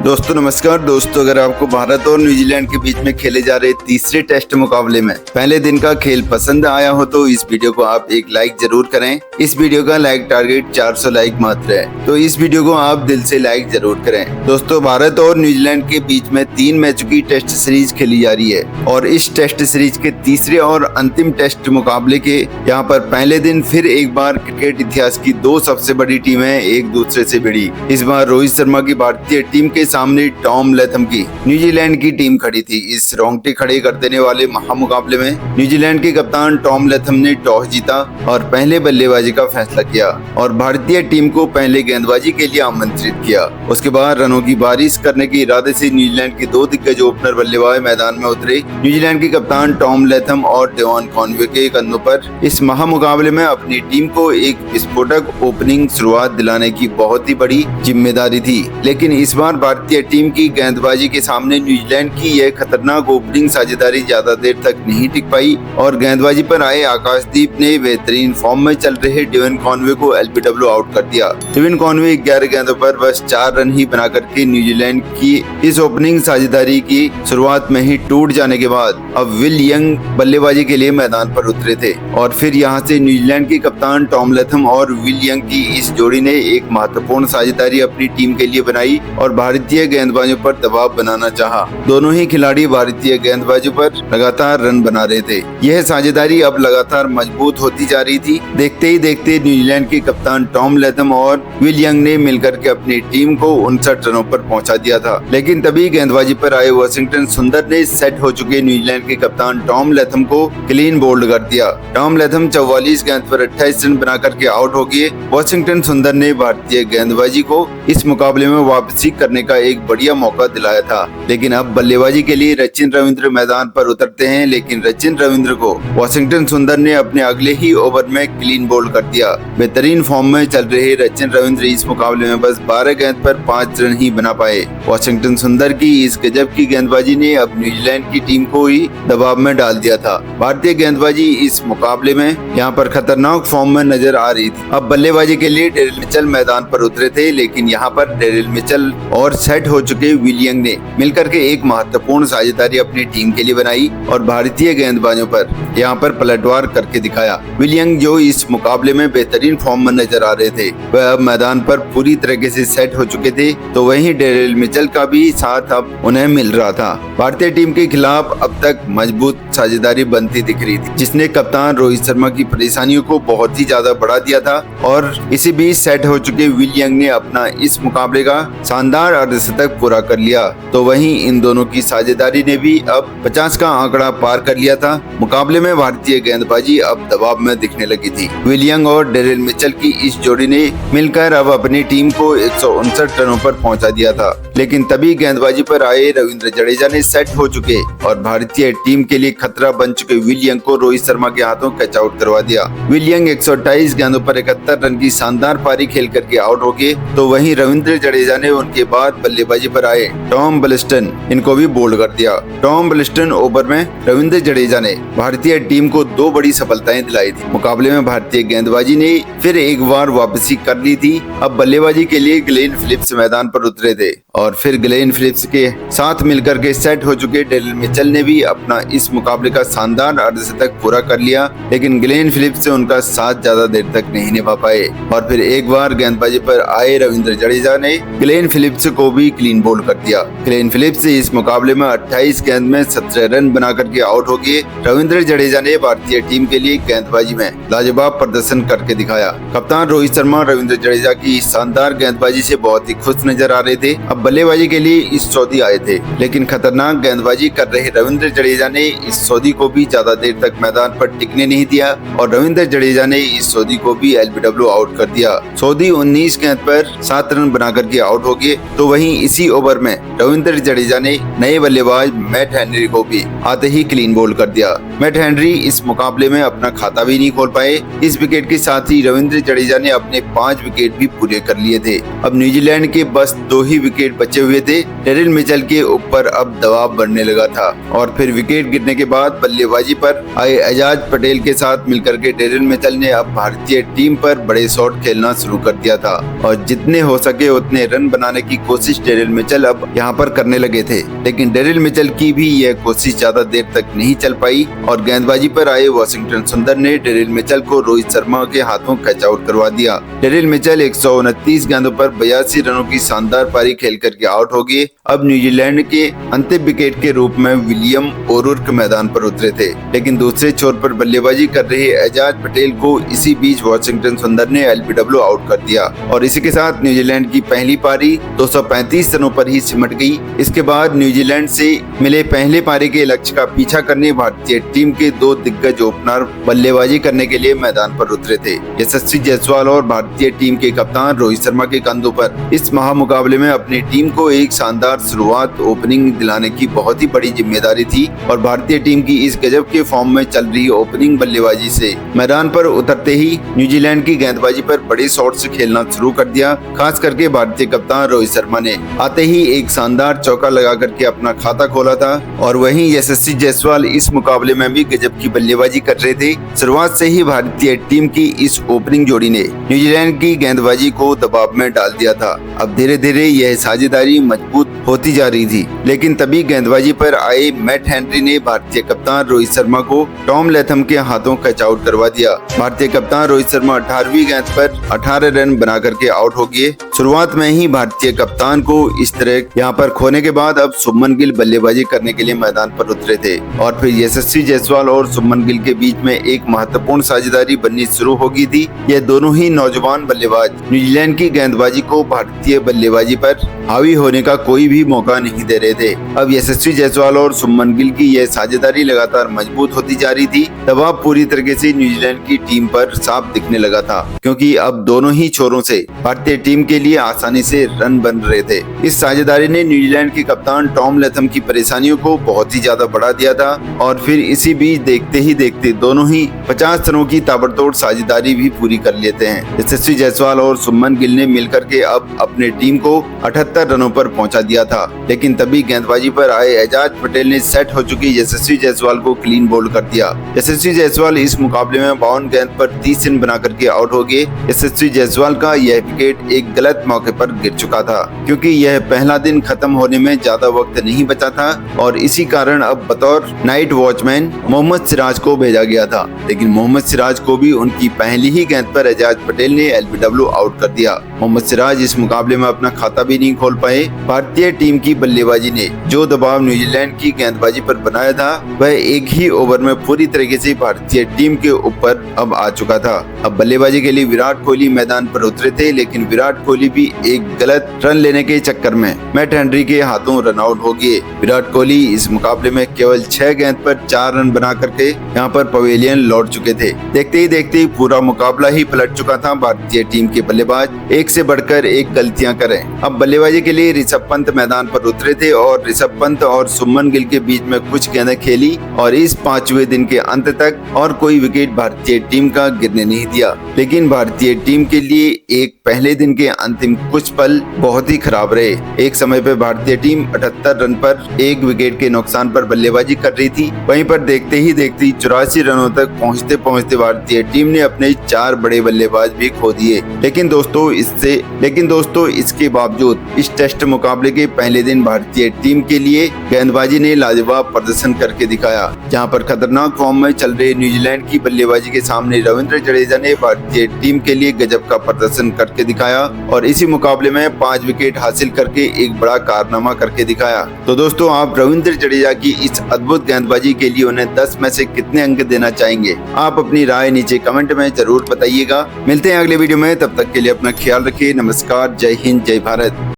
दोस्तों नमस्कार। दोस्तों अगर आपको भारत और न्यूजीलैंड के बीच में खेले जा रहे तीसरे टेस्ट मुकाबले में पहले दिन का खेल पसंद आया हो तो इस वीडियो को आप एक लाइक जरूर करें। इस वीडियो का लाइक टारगेट 400 लाइक मात्र है, तो इस वीडियो को आप दिल से लाइक जरूर करें। दोस्तों भारत और न्यूजीलैंड के बीच में 3 मैचों की टेस्ट सीरीज खेली जा रही है और इस टेस्ट सीरीज के तीसरे और अंतिम टेस्ट मुकाबले के यहाँ पर पहले दिन फिर एक बार क्रिकेट इतिहास की 2 सबसे बड़ी टीमें एक दूसरे से भिड़ी। इस बार रोहित शर्मा की भारतीय टीम के सामने टॉम लैथम की न्यूजीलैंड की टीम खड़ी थी। इस रोंगटे खड़े कर देने वाले महामुकाबले में न्यूजीलैंड के कप्तान टॉम लैथम ने टॉस जीता और पहले बल्लेबाजी का फैसला किया और भारतीय टीम को पहले गेंदबाजी के लिए आमंत्रित किया। उसके बाद रनों की बारिश करने के इरादे से न्यूजीलैंड के 2 दिग्गज ओपनर बल्लेबाज मैदान में उतरे। न्यूजीलैंड के कप्तान टॉम लैथम और डेवन कॉनवे के कंधों पर इस महामुकाबले में अपनी टीम को एक विस्फोटक ओपनिंग शुरुआत दिलाने की बहुत ही बड़ी जिम्मेदारी थी, लेकिन इस बार भारतीय टीम की गेंदबाजी के सामने न्यूजीलैंड की यह खतरनाक ओपनिंग साझेदारी ज्यादा देर तक नहीं टिक पाई और गेंदबाजी पर आए आकाशदीप ने बेहतरीन फॉर्म में चल रहे डेवन कॉनवे को एलबीडब्ल्यू आउट कर दिया। डेवन कॉनवे 11 गेंदों पर बस 4 रन ही बना करके न्यूजीलैंड की इस ओपनिंग साझेदारी की शुरुआत में ही टूट जाने के बाद अब विल यंग बल्लेबाजी के लिए मैदान पर उतरे थे और फिर यहां से न्यूजीलैंड के कप्तान टॉम लैथम और विल यंग की इस जोड़ी ने एक महत्वपूर्ण साझेदारी अपनी टीम के लिए बनाई और भारतीय गेंदबाजों पर दबाव बनाना चाहा। दोनों ही खिलाड़ी भारतीय गेंदबाजों पर लगातार रन बना रहे थे। यह साझेदारी अब लगातार मजबूत होती जा रही थी। देखते ही देखते न्यूजीलैंड के कप्तान टॉम लैथम और विल यंग ने मिलकर के अपनी टीम को 59 रनों पर पहुंचा दिया था, लेकिन तभी गेंदबाजी पर आए वाशिंगटन सुंदर ने सेट हो चुके न्यूजीलैंड के कप्तान टॉम लैथम को क्लीन बोल्ड कर दिया। टॉम लैथम 44 गेंद पर 28 रन बना करके आउट हो गए। वाशिंगटन सुंदर ने भारतीय गेंदबाजी को इस मुकाबले में वापसी करने का एक बढ़िया मौका दिलाया था, लेकिन अब बल्लेबाजी के लिए सचिन रविंद्र मैदान पर उतरते हैं, लेकिन सचिन रविंद्र को वाशिंगटन सुंदर ने अपने अगले ही ओवर में क्लीन बोल्ड कर दिया। बेहतरीन फॉर्म में चल रहे सचिन रविंद्र इस मुकाबले में बस 12 गेंद पर 5 रन ही बना पाए। वाशिंगटन सुंदर की इस गजब की गेंदबाजी ने अब न्यूजीलैंड की टीम को ही दबाव में डाल दिया था। भारतीय गेंदबाजी इस मुकाबले में यहाँ पर खतरनाक फॉर्म में नजर आ रही थी। अब बल्लेबाजी के लिए डेरिल मिचेल मैदान पर उतरे थे, लेकिन यहाँ पर डेरिल मिचेल और सेट हो चुके विल यंग ने मिलकर के एक महत्वपूर्ण साझेदारी अपनी टीम के लिए बनाई और भारतीय गेंदबाजों पर यहाँ पर पलटवार करके दिखाया। विल यंग जो इस मुकाबले में बेहतरीन फॉर्म में नजर आ रहे थे, वह अब मैदान पर पूरी तरीके से सेट हो चुके थे, तो वहीं डेरिल मिचेल का भी साथ अब उन्हें मिल रहा था। भारतीय टीम के खिलाफ अब तक मजबूत साझेदारी बनती दिख रही थी, जिसने कप्तान रोहित शर्मा की परेशानियों को बहुत ही ज्यादा बढ़ा दिया था और इसी बीच सेट हो चुके विल यंग ने अपना इस मुकाबले का शानदार अर्धशतक पूरा कर लिया। तो वहीं इन दोनों की साझेदारी ने भी अब 50 का आंकड़ा पार कर लिया था। मुकाबले में भारतीय गेंदबाजी अब दबाव में दिखने लगी थी। विल यंग और डेरिल मिचेल की इस जोड़ी ने मिलकर अब अपनी टीम को 159 रनों पर पहुंचा दिया था, लेकिन तभी गेंदबाजी पर आए रविंद्र जडेजा ने सेट हो चुके और भारतीय टीम के लिए खतरा बन चुके विल यंग को रोहित शर्मा के हाथों कैच आउट करवा दिया। विल यंग 128 गेंदों पर 71 रन की शानदार पारी खेल करके आउट हो गए, तो वहीं रविंद्र जडेजा ने उनके बाद बल्लेबाजी पर आए टॉम बलिस्टन इनको भी बोल्ड कर दिया। टॉम बलिस्टन ओवर में रविंद्र जडेजा ने भारतीय टीम को 2 बड़ी सफलताएं दिलाई थी। मुकाबले में भारतीय गेंदबाजी ने फिर एक बार वापसी कर ली थी। अब बल्लेबाजी के लिए ग्लेन फिलिप्स मैदान पर उतरे थे और फिर ग्लेन फिलिप्स के साथ मिलकर के सेट हो चुके डेरिल मिचेल ने भी अपना इस मुकाबले का शानदार अर्धशतक पूरा कर लिया, लेकिन ग्लेन फिलिप्स से उनका साथ ज्यादा देर तक नहीं निभा पाए और फिर एक बार गेंदबाजी पर आए रविंद्र जडेजा ने ग्लेन फिलिप्स को भी क्लीन बोल्ड कर दिया। ग्लेन फिलिप्स इस मुकाबले में 28 गेंद में 17 रन बना करके आउट हो गए। रविंद्र जडेजा ने भारतीय टीम के लिए गेंदबाजी में लाजवाब प्रदर्शन करके दिखाया। कप्तान रोहित शर्मा रविंद्र जडेजा की शानदार गेंदबाजी से बहुत ही खुश नजर आ रहे थे। अब बल्लेबाजी के लिए इस सऊदी आए थे, लेकिन खतरनाक गेंदबाजी कर रहे रविंद्र जडेजा ने इस सऊदी को भी ज्यादा देर तक मैदान पर टिकने नहीं दिया और रविंद्र जडेजा ने इस सऊदी को भी एलबीडब्ल्यू आउट कर दिया। सऊदी 19 गेंद पर 7 रन बना करके आउट हो गए, तो वहीं इसी ओवर में रविंद्र जडेजा ने नए बल्लेबाज मैट हेनरी को भी आते ही क्लीन बोल्ड कर दिया। मैट हेनरी इस मुकाबले में अपना खाता भी नहीं खोल पाए। इस विकेट के साथ ही रविंद्र जडेजा ने अपने 5 विकेट भी पूरे कर लिए थे। अब न्यूजीलैंड के बस 2 ही विकेट बचे हुए थे। डेरिल मिचेल के ऊपर अब दबाव बढ़ने लगा था और फिर विकेट गिरने के बाद बल्लेबाजी पर आए एजाज पटेल के साथ मिलकर के डेरिल मिचेल ने अब भारतीय टीम पर बड़े शॉट खेलना शुरू कर दिया था और जितने हो सके उतने रन बनाने की कोशिश डेरिल मिचेल अब यहाँ पर करने लगे थे। लेकिन डेरिल मिचेल की भी यह कोशिश ज्यादा देर तक नहीं चल पाई और गेंदबाजी पर आए वाशिंगटन सुंदर ने डेरिल मिचेल को रोहित शर्मा के हाथों कैच आउट करवा दिया। डेरिल मिचेल 129 गेंदों पर 82 रनों की शानदार पारी खेल करके आउट हो गए। अब न्यूजीलैंड के अंतिम विकेट के रूप में विलियम ओरुर्क मैदान पर उतरे थे, लेकिन दूसरे छोर पर बल्लेबाजी कर रहे एजाज पटेल को इसी बीच वाशिंगटन सुंदर ने एलबीडब्ल्यू आउट कर दिया और इसी के साथ न्यूजीलैंड की पहली पारी 235 रनों पर ही सिमट गई। इसके बाद न्यूजीलैंड से मिले पहले पारी के लक्ष्य का पीछा करने भारतीय टीम के दो दिग्गज ओपनर बल्लेबाजी करने के लिए मैदान पर उतरे थे। यशस्वी जायसवाल और भारतीय टीम के कप्तान रोहित शर्मा के कंधों पर इस महामुकाबले में अपनी टीम को एक शानदार शुरुआत ओपनिंग दिलाने की बहुत ही बड़ी जिम्मेदारी थी और भारतीय टीम की इस गजब के फॉर्म में चल रही ओपनिंग बल्लेबाजी से मैदान पर उतरते ही न्यूजीलैंड की गेंदबाजी पर बड़े शॉट से खेलना शुरू कर दिया। खास करके भारतीय कप्तान रोहित शर्मा ने आते ही एक शानदार चौका लगा करके अपना खाता खोला था और वहीं यशस्वी जायसवाल इस मुकाबले में भी गजब की बल्लेबाजी कर रहे थे। शुरुआत से ही भारतीय टीम की इस ओपनिंग जोड़ी ने न्यूजीलैंड की गेंदबाजी को दबाव में डाल दिया था। अब धीरे धीरे यह साझेदारी मजबूत होती जा रही थी, लेकिन तभी गेंदबाजी पर आए मैट हेनरी ने भारतीय कप्तान रोहित शर्मा को टॉम लैथम के हाथों कैच आउट करवा दिया। भारतीय कप्तान रोहित शर्मा 18वीं गेंद पर 18 रन बना करके आउट हो गए। शुरुआत में ही भारतीय कप्तान को इस तरह यहाँ पर खोने के बाद अब शुभमन गिल बल्लेबाजी करने के लिए मैदान पर उतरे थे और फिर यशस्वी जायसवाल और शुभमन गिल के बीच में एक महत्वपूर्ण साझेदारी बननी शुरू हो गई थी। यह दोनों ही नौजवान बल्लेबाज न्यूजीलैंड की गेंदबाजी को भारतीय बल्लेबाजी पर हावी होने का कोई भी मौका नहीं दे रहे थे। अब यशस्वी जायसवाल और शुभमन गिल की यह साझेदारी लगातार मजबूत होती जा रही थी। दबाव पूरी तरीके से न्यूजीलैंड की टीम पर साफ दिखने लगा था, क्योंकि अब दोनों ही छोरों से भारतीय टीम के लिए आसानी से रन बन रहे थे। इस साझेदारी ने न्यूजीलैंड के कप्तान टॉम लैथम की परेशानियों को बहुत ही ज्यादा बढ़ा दिया था और फिर इसी बीच देखते ही देखते दोनों ही 50 रनों की ताबड़तोड़ साझेदारी भी पूरी कर लेते हैं। यशस्वी जायसवाल और शुभमन गिल ने मिलकर के अब अपने टीम को 78 रनों पर पहुंचा दिया था, लेकिन तभी गेंदबाजी पर आए एजाज पटेल ने सेट हो चुके यशस्वी जायसवाल को क्लीन बोल्ड कर दिया। यशस्वी जायसवाल इस मुकाबले में 52 गेंद पर 30 रन बना करके आउट हो गए। यशस्वी जायसवाल का यह विकेट एक गलत मौके पर गिर चुका था, क्योंकि यह पहला दिन खत्म होने में ज्यादा वक्त नहीं बचा था और इसी कारण अब बतौर नाइट वॉचमैन मोहम्मद सिराज को भेजा गया था, लेकिन मोहम्मद सिराज को भी उनकी पहली ही गेंद पर एजाज पटेल ने एलबीडब्ल्यू आउट कर दिया। मोहम्मद सिराज इस मुकाबले में अपना खाता भी नहीं खोल पाए। भारतीय टीम की बल्लेबाजी ने जो दबाव न्यूजीलैंड की गेंदबाजी पर बनाया था वह एक ही ओवर में पूरी तरीके से भारतीय टीम के ऊपर अब आ चुका था। अब बल्लेबाजी के लिए विराट कोहली मैदान पर उतरे थे, लेकिन विराट कोहली भी एक गलत रन लेने के चक्कर में मैट हेनरी के हाथों रन आउट हो गए। विराट कोहली इस मुकाबले में केवल 6 गेंद पर 4 रन बना करके यहाँ पर पवेलियन लौट चुके थे। देखते ही पूरा मुकाबला ही पलट चुका था। भारतीय टीम के बल्लेबाज एक से बढ़कर एक गलतियां करें। अब बल्लेबाजी के लिए ऋषभ पंत मैदान पर उतरे थे और ऋषभ पंत और शुभमन गिल के बीच में कुछ गेंदें खेली और इस 5वें दिन के अंत तक और कोई विकेट भारतीय टीम का गिरने नहीं दिया। लेकिन भारतीय टीम के लिए एक पहले दिन के अंतिम कुछ पल बहुत ही खराब रहे। एक समय पे भारतीय टीम 78 रन पर 1 विकेट के नुकसान पर बल्लेबाजी कर रही थी। वहीं पर देखते ही देखते 84 रनों तक पहुंचते पहुंचते भारतीय टीम ने अपने 4 बड़े बल्लेबाज भी खो दिए। लेकिन दोस्तों इसके बावजूद इस टेस्ट मुकाबले के पहले दिन भारतीय टीम के लिए गेंदबाजी ने लाजवाब प्रदर्शन करके दिखाया, जहां पर खतरनाक फॉर्म में चल रहे न्यूजीलैंड की बल्लेबाजी के सामने रविंद्र जडेजा ने भारतीय टीम के लिए गजब का प्रदर्शन करके दिखाया और इसी मुकाबले में 5 विकेट हासिल करके एक बड़ा कारनामा करके दिखाया। तो दोस्तों, आप रविंद्र जडेजा की इस अद्भुत गेंदबाजी के लिए उन्हें 10 में से कितने अंक देना चाहेंगे? आप अपनी राय नीचे कमेंट में जरूर बताइएगा। मिलते हैं अगले वीडियो में, तब तक के लिए अपना ख्याल रखिए। नमस्कार, जय हिंद, जय भारत।